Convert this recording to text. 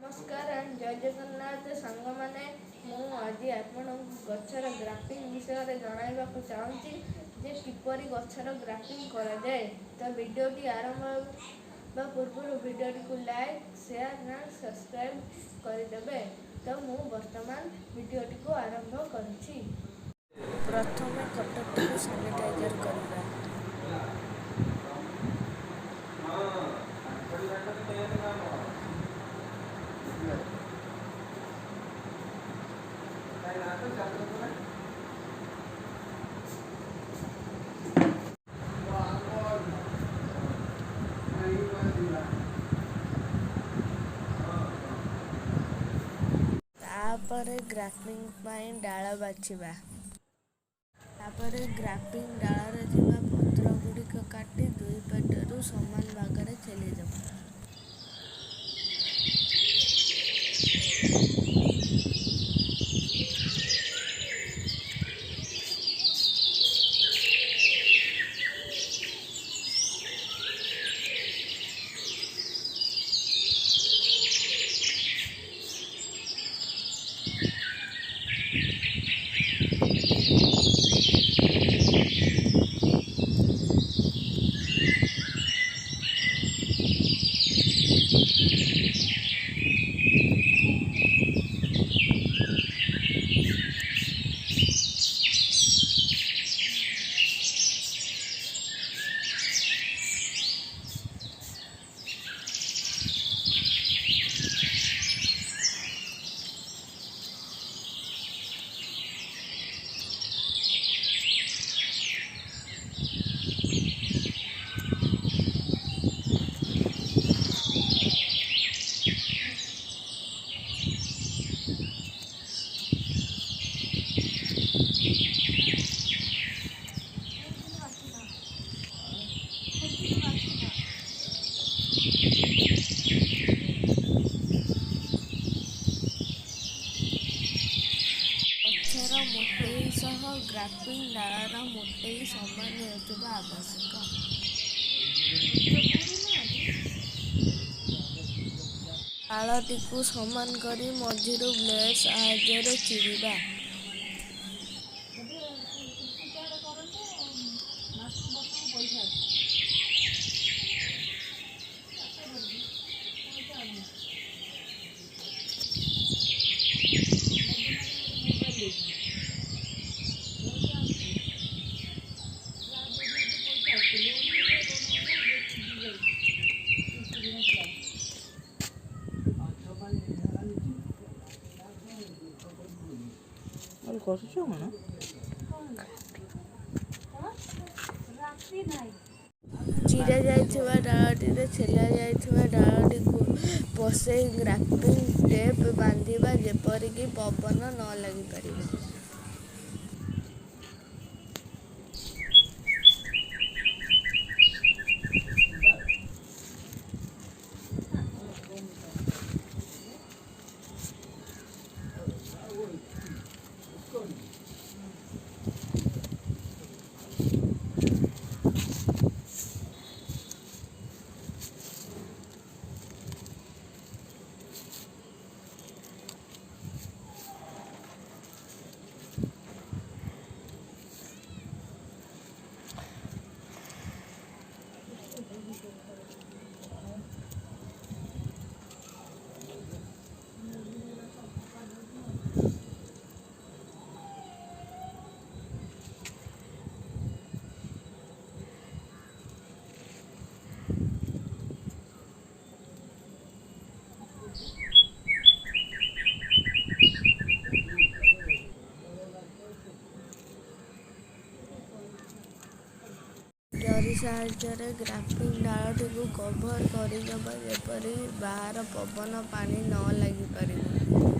नमस्कार एंड जय जगन्नाथ सांग मैंने आज आपण गचर ग्राफ्टिंग विषय जनवाक चाहूँगी जे किपर गचर ग्राफ्टिंग करा जाए। तो वीडियोटी आरंभ पूर्व वीडियोटी को लाइक शेयर एंड सब्सक्राइब करदे। तो मु वर्तमान वीडियोटी को आरंभ करुँची। प्रथम कटकटी को सैनिटाइजर करवा। तापरे ग्राफ्टिंग डाल बाछिबा। तापरे ग्राफ्टिंग डाल रे थिबा पत्र गुड़िक काटी दुई पटरू समान भाग में छेलीदेबा। मोटे सह ग्राफ्टिंग डालर मोटे समान होता आवश्यक। डालटी को समान करी मझिरू ब्लेड साहाय्य चिरिबा। चिरा जाइथिबा डालटी रे छेला जाइथिबा डालटी को पसे ग्राफ्टिंग टेप बांधिबा जेपरिक पवन न लगी पारिबे। जरी साहाय्य ग्राफ्टिंग डालटी को कभर करदेबा जेपरी बाहर पवन पानी न लगी पारिबो।